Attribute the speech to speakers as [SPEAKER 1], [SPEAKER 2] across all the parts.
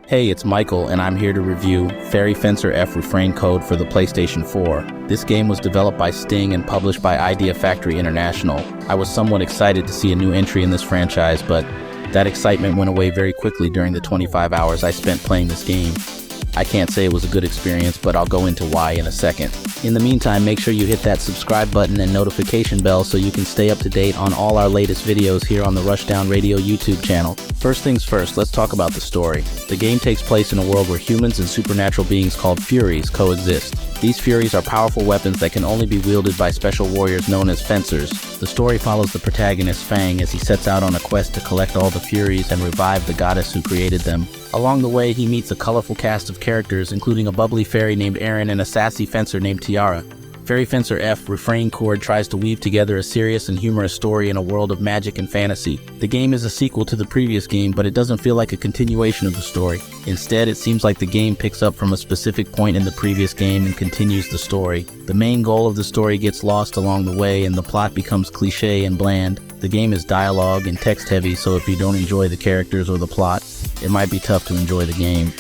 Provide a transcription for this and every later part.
[SPEAKER 1] Hey, it's Michael, and I'm here to review Fairy Fencer F Refrain Chord for the PlayStation 4. This game was developed by Sting and published by Idea Factory International. I was somewhat excited to see a new entry in this franchise, but that excitement went away very quickly during the 25 hours I spent playing this game. I can't say it was a good experience, but I'll go into why in a second. In the meantime, make sure you hit that subscribe button and notification bell so you can stay up to date on all our latest videos here on the Rushdown Radio YouTube channel. First things first, let's talk about the story. The game takes place in a world where humans and supernatural beings called Furies coexist. These Furies are powerful weapons that can only be wielded by special warriors known as fencers. The story follows the protagonist, Fang, as he sets out on a quest to collect all the Furies and revive the goddess who created them. Along the way, he meets a colorful cast of characters, including a bubbly fairy named Aaron and a sassy fencer named Tiara. Fairy Fencer F Refrain Chord tries to weave together a serious and humorous story in a world of magic and fantasy. The game is a sequel to the previous game, but it doesn't feel like a continuation of the story. Instead, it seems like the game picks up from a specific point in the previous game and continues the story. The main goal of the story gets lost along the way, and the plot becomes cliché and bland. The game is dialogue and text heavy, so if you don't enjoy the characters or the plot, it might be tough to enjoy the game.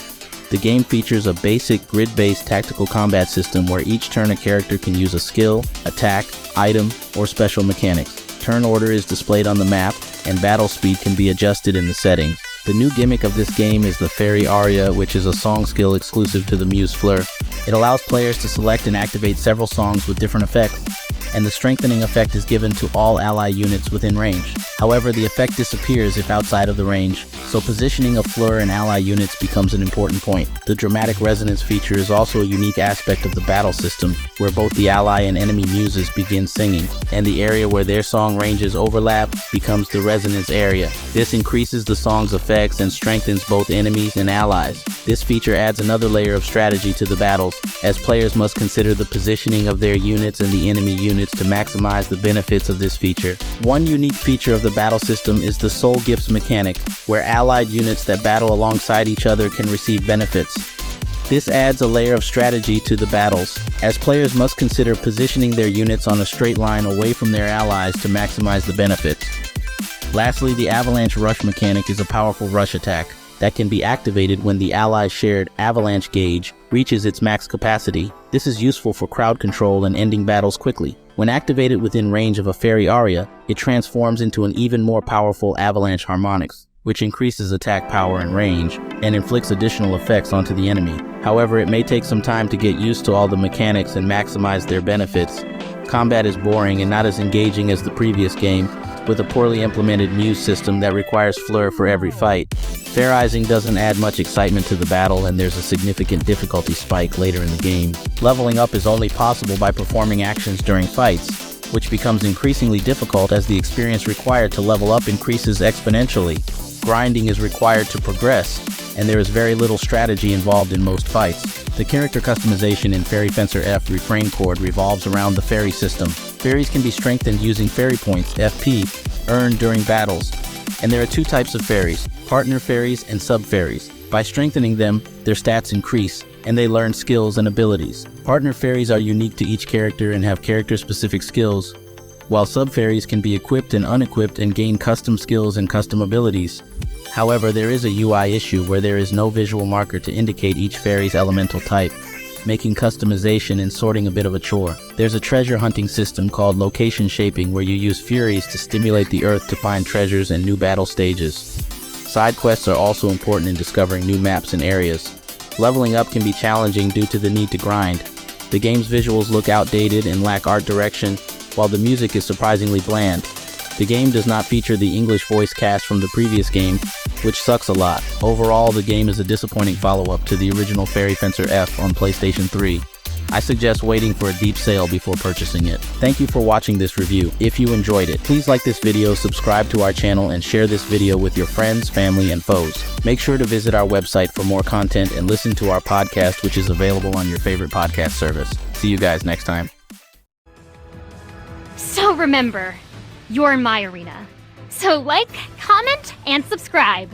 [SPEAKER 1] The game features a basic grid-based tactical combat system where each turn a character can use a skill, attack, item, or special mechanics. Turn order is displayed on the map, and battle speed can be adjusted in the settings. The new gimmick of this game is the Fairy Aria, which is a song skill exclusive to the Muse Fleur. It allows players to select and activate several songs with different effects, and the strengthening effect is given to all ally units within range. However, the effect disappears if outside of the range, so positioning of Fleur and ally units becomes an important point. The dramatic resonance feature is also a unique aspect of the battle system, where both the ally and enemy muses begin singing, and the area where their song ranges overlap becomes the resonance area. This increases the song's effects and strengthens both enemies and allies. This feature adds another layer of strategy to the battles, as players must consider the positioning of their units and the enemy units to maximize the benefits of this feature. One unique feature of the battle system is the soul gifts mechanic, where allied units that battle alongside each other can receive benefits. This adds a layer of strategy to the battles, as players must consider positioning their units on a straight line away from their allies to maximize the benefits. Lastly, the Avalanche Rush mechanic is a powerful rush attack that can be activated when the allies' shared avalanche gauge reaches its max capacity. This is useful for crowd control and ending battles quickly. When activated within range of a Fairy Aria, it transforms into an even more powerful avalanche harmonics, which increases attack power and range, and inflicts additional effects onto the enemy. However, it may take some time to get used to all the mechanics and maximize their benefits. Combat is boring and not as engaging as the previous game, with a poorly implemented muse system that requires Fleur for every fight. Fairizing doesn't add much excitement to the battle, and there's a significant difficulty spike later in the game. Leveling up is only possible by performing actions during fights, which becomes increasingly difficult as the experience required to level up increases exponentially. Grinding is required to progress, and there is very little strategy involved in most fights. The character customization in Fairy Fencer F Refrain Chord revolves around the fairy system. Fairies can be strengthened using fairy points, FP, earned during battles. And there are two types of fairies, partner fairies and sub-fairies. By strengthening them, their stats increase, and they learn skills and abilities. Partner fairies are unique to each character and have character-specific skills, while sub-fairies can be equipped and unequipped and gain custom skills and custom abilities. However, there is a UI issue where there is no visual marker to indicate each fairy's elemental type, making customization and sorting a bit of a chore. There's a treasure hunting system called location shaping where you use Furies to stimulate the earth to find treasures and new battle stages. Side quests are also important in discovering new maps and areas. Leveling up can be challenging due to the need to grind. The game's visuals look outdated and lack art direction, while the music is surprisingly bland. The game does not feature the English voice cast from the previous game, which sucks a lot. Overall, the game is a disappointing follow-up to the original Fairy Fencer F on PlayStation 3. I suggest waiting for a deep sale before purchasing it. Thank you for watching this review. If you enjoyed it, please like this video, subscribe to our channel, and share this video with your friends, family, and foes. Make sure to visit our website for more content and listen to our podcast, which is available on your favorite podcast service. See you guys next time.
[SPEAKER 2] So remember, you're in my arena. So like, comment, and subscribe.